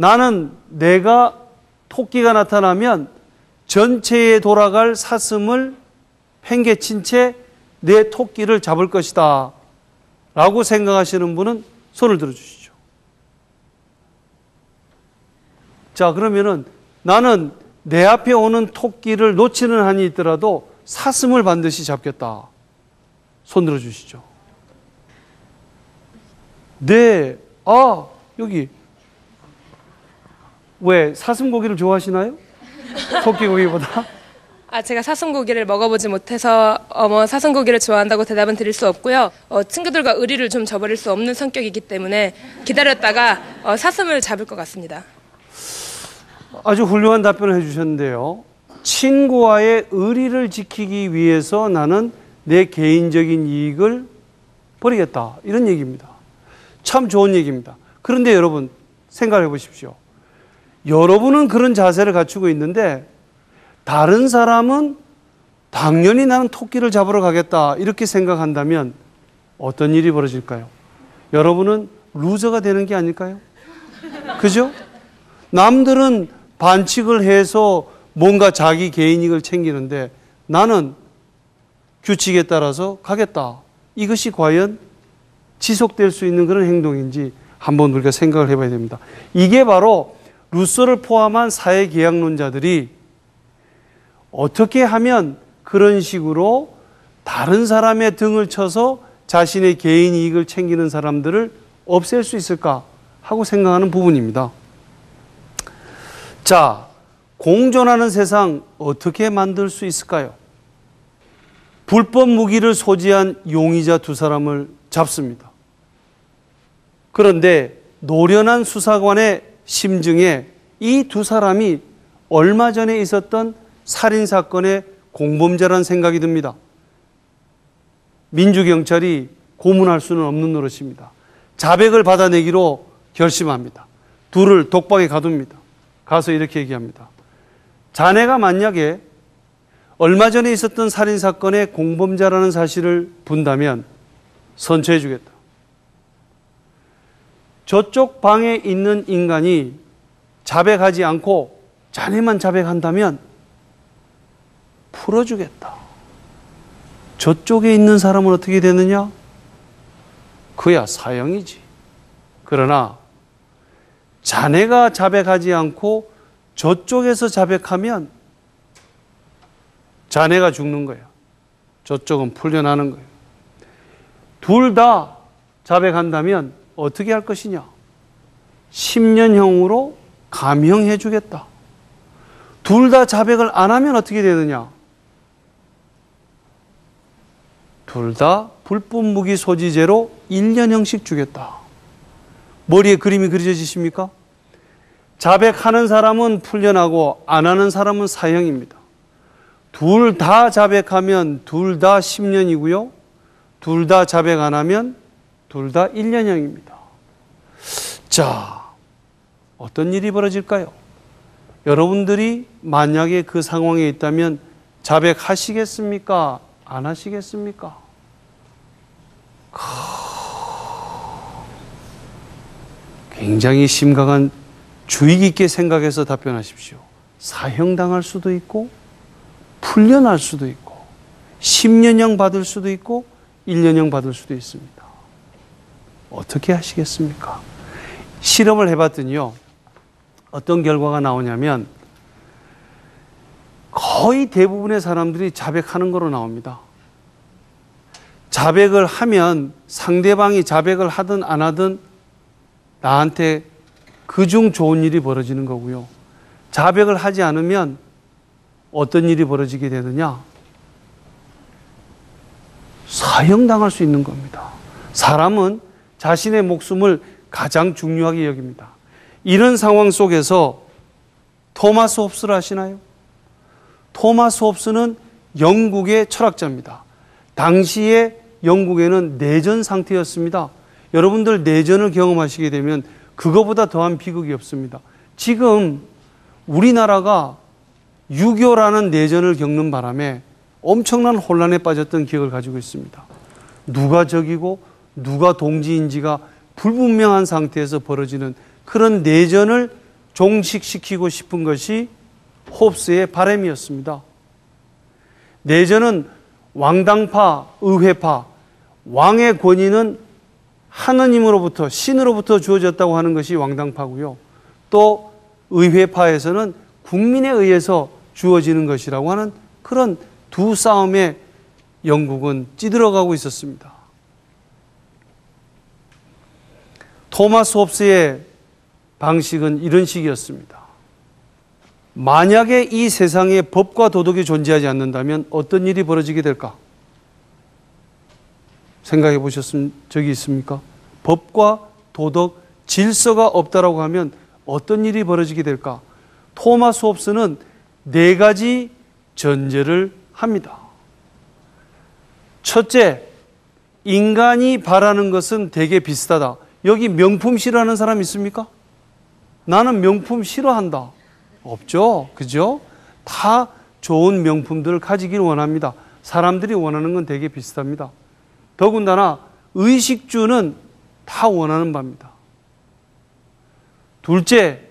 나는 내가 토끼가 나타나면 전체에 돌아갈 사슴을 팽개친 채 내 토끼를 잡을 것이다 라고 생각하시는 분은 손을 들어주시죠. 자, 그러면은 나는 내 앞에 오는 토끼를 놓치는 한이 있더라도 사슴을 반드시 잡겠다. 손 들어주시죠. 네, 여기. 왜, 사슴고기를 좋아하시나요? 토끼고기보다? 제가 사슴고기를 먹어보지 못해서 사슴고기를 좋아한다고 대답은 드릴 수 없고요. 친구들과 의리를 좀 저버릴 수 없는 성격이기 때문에 기다렸다가 사슴을 잡을 것 같습니다. 아주 훌륭한 답변을 해주셨는데요. 친구와의 의리를 지키기 위해서 나는 내 개인적인 이익을 버리겠다. 이런 얘기입니다. 참 좋은 얘기입니다. 그런데 여러분 생각해 보십시오. 여러분은 그런 자세를 갖추고 있는데 다른 사람은 당연히 나는 토끼를 잡으러 가겠다 이렇게 생각한다면 어떤 일이 벌어질까요? 여러분은 루저가 되는 게 아닐까요? 그죠? 남들은 반칙을 해서 뭔가 자기 개인 이익을 챙기는데 나는 규칙에 따라서 가겠다. 이것이 과연 지속될 수 있는 그런 행동인지 한번 우리가 생각을 해봐야 됩니다. 이게 바로 루소를 포함한 사회계약론자들이 어떻게 하면 그런 식으로 다른 사람의 등을 쳐서 자신의 개인 이익을 챙기는 사람들을 없앨 수 있을까 하고 생각하는 부분입니다. 자, 공존하는 세상 어떻게 만들 수 있을까요? 불법 무기를 소지한 용의자 두 사람을 잡습니다. 그런데 노련한 수사관의 심증에 이 두 사람이 얼마 전에 있었던 살인사건의 공범자라는 생각이 듭니다. 민주경찰이 고문할 수는 없는 노릇입니다. 자백을 받아내기로 결심합니다. 둘을 독방에 가둡니다. 가서 이렇게 얘기합니다. 자네가 만약에 얼마 전에 있었던 살인사건의 공범자라는 사실을 분다면 선처해 주겠다. 저쪽 방에 있는 인간이 자백하지 않고 자네만 자백한다면 풀어주겠다. 저쪽에 있는 사람은 어떻게 되느냐? 그야 사형이지. 그러나 자네가 자백하지 않고 저쪽에서 자백하면 자네가 죽는 거야. 저쪽은 풀려나는 거야. 둘 다 자백한다면 어떻게 할 것이냐? 10년형으로 감형해 주겠다. 둘 다 자백을 안 하면 어떻게 되느냐? 둘 다 불법 무기 소지죄로 1년형씩 주겠다. 머리에 그림이 그려지십니까? 자백하는 사람은 풀려나고 안 하는 사람은 사형입니다. 둘 다 자백하면 둘 다 10년이고요. 둘 다 자백 안 하면 둘 다 1년형입니다. 자, 어떤 일이 벌어질까요? 여러분들이 만약에 그 상황에 있다면 자백하시겠습니까? 안 하시겠습니까? 굉장히 심각한 주의 깊게 생각해서 답변하십시오. 사형당할 수도 있고 풀려날 수도 있고 10년형 받을 수도 있고 1년형 받을 수도 있습니다. 어떻게 하시겠습니까? 실험을 해봤더니요. 어떤 결과가 나오냐면 거의 대부분의 사람들이 자백하는 거로 나옵니다. 자백을 하면 상대방이 자백을 하든 안 하든 나한테 그중 좋은 일이 벌어지는 거고요. 자백을 하지 않으면 어떤 일이 벌어지게 되느냐? 사형당할 수 있는 겁니다. 사람은 자신의 목숨을 가장 중요하게 여깁니다. 이런 상황 속에서 토마스 홉스를 아시나요? 토마스 홉스는 영국의 철학자입니다. 당시에 영국에는 내전 상태였습니다. 여러분들 내전을 경험하시게 되면 그거보다 더한 비극이 없습니다. 지금 우리나라가 6.25라는 내전을 겪는 바람에 엄청난 혼란에 빠졌던 기억을 가지고 있습니다. 누가 적이고 누가 동지인지가 불분명한 상태에서 벌어지는 그런 내전을 종식시키고 싶은 것이 홉스의 바람이었습니다. 내전은 왕당파, 의회파, 왕의 권위는 하느님으로부터, 신으로부터 주어졌다고 하는 것이 왕당파고요. 또 의회파에서는 국민에 의해서 주어지는 것이라고 하는 그런 두 싸움에 영국은 찌들어가고 있었습니다. 토마스 홉스의 방식은 이런 식이었습니다. 만약에 이 세상에 법과 도덕이 존재하지 않는다면 어떤 일이 벌어지게 될까? 생각해 보셨은 적이 있습니까? 법과 도덕, 질서가 없다라고 하면 어떤 일이 벌어지게 될까? 토마스 홉스는 네 가지 전제를 합니다. 첫째, 인간이 바라는 것은 되게 비슷하다. 여기 명품 싫어하는 사람 있습니까? 나는 명품 싫어한다. 없죠? 그죠? 다 좋은 명품들을 가지기를 원합니다. 사람들이 원하는 건 되게 비슷합니다. 더군다나 의식주는 다 원하는 바입니다. 둘째,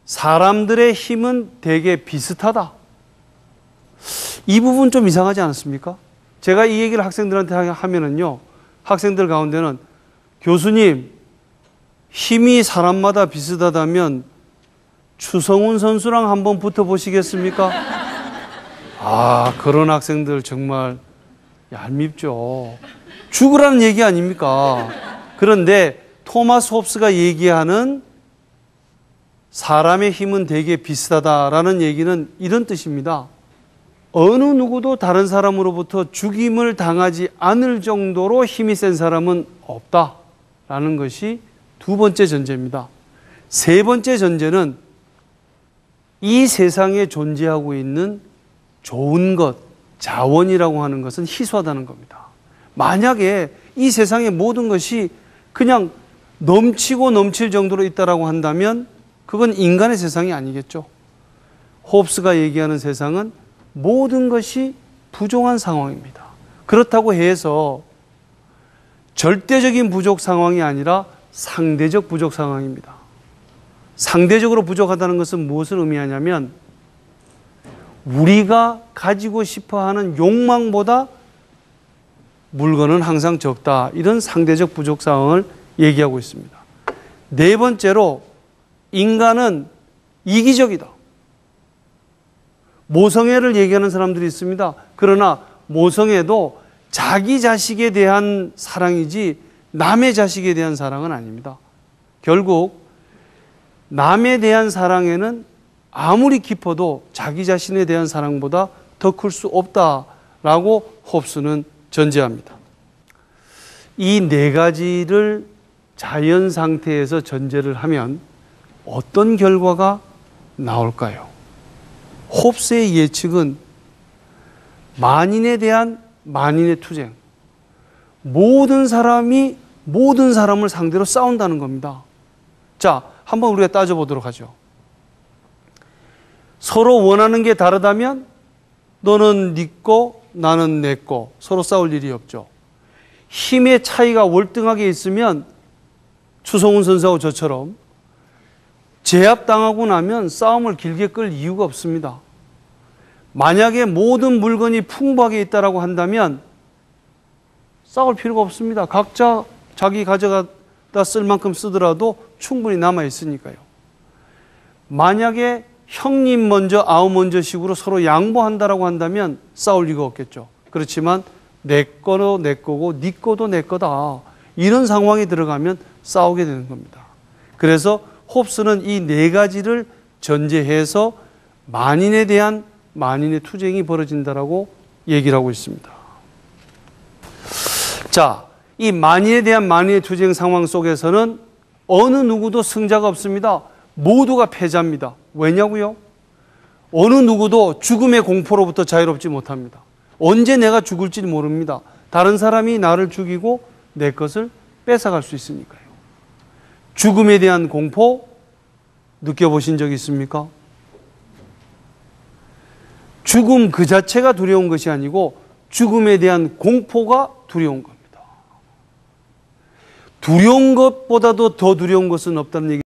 사람들의 힘은 되게 비슷하다. 이 부분 좀 이상하지 않습니까? 제가 이 얘기를 학생들한테 하면은요, 학생들 가운데는 교수님, 힘이 사람마다 비슷하다면 추성훈 선수랑 한번 붙어보시겠습니까? 아, 그런 학생들 정말 얄밉죠. 죽으라는 얘기 아닙니까? 그런데 토마스 홉스가 얘기하는 사람의 힘은 되게 비슷하다라는 얘기는 이런 뜻입니다. 어느 누구도 다른 사람으로부터 죽임을 당하지 않을 정도로 힘이 센 사람은 없다라는 것이 두 번째 전제입니다. 세 번째 전제는 이 세상에 존재하고 있는 좋은 것, 자원이라고 하는 것은 희소하다는 겁니다. 만약에 이 세상의 모든 것이 그냥 넘치고 넘칠 정도로 있다라고 한다면 그건 인간의 세상이 아니겠죠. 홉스가 얘기하는 세상은 모든 것이 부족한 상황입니다. 그렇다고 해서 절대적인 부족 상황이 아니라 상대적 부족 상황입니다. 상대적으로 부족하다는 것은 무엇을 의미하냐면 우리가 가지고 싶어하는 욕망보다 물건은 항상 적다. 이런 상대적 부족 상황을 얘기하고 있습니다. 네 번째로 인간은 이기적이다. 모성애를 얘기하는 사람들이 있습니다. 그러나 모성애도 자기 자식에 대한 사랑이지 남의 자식에 대한 사랑은 아닙니다. 결국 남에 대한 사랑에는 아무리 깊어도 자기 자신에 대한 사랑보다 더 클 수 없다라고 홉스는 전제합니다. 이 네 가지를 자연 상태에서 전제를 하면 어떤 결과가 나올까요? 홉스의 예측은 만인에 대한 만인의 투쟁, 모든 사람이 모든 사람을 상대로 싸운다는 겁니다. 자, 한번 우리가 따져보도록 하죠. 서로 원하는 게 다르다면 너는 네 거, 나는 내 거, 서로 싸울 일이 없죠. 힘의 차이가 월등하게 있으면 추성훈 선수하고 저처럼 제압당하고 나면 싸움을 길게 끌 이유가 없습니다. 만약에 모든 물건이 풍부하게 있다고 한다면 싸울 필요가 없습니다. 각자 자기 가져가다 쓸 만큼 쓰더라도 충분히 남아 있으니까요. 만약에 형님 먼저 아우 먼저 식으로 서로 양보한다라고 한다면 싸울 이유가 없겠죠. 그렇지만 내 거도 내 거고 네 거도 내 거다. 이런 상황에 들어가면 싸우게 되는 겁니다. 그래서 홉스는 이 네 가지를 전제해서 만인에 대한 만인의 투쟁이 벌어진다라고 얘기를 하고 있습니다. 자, 이 만인에 대한 만인의 투쟁 상황 속에서는 어느 누구도 승자가 없습니다. 모두가 패자입니다. 왜냐고요? 어느 누구도 죽음의 공포로부터 자유롭지 못합니다. 언제 내가 죽을지 모릅니다. 다른 사람이 나를 죽이고 내 것을 뺏어갈 수 있으니까요. 죽음에 대한 공포 느껴보신 적 있습니까? 죽음 그 자체가 두려운 것이 아니고 죽음에 대한 공포가 두려운 겁니다. 두려운 것보다도 더 두려운 것은 없다는 얘기.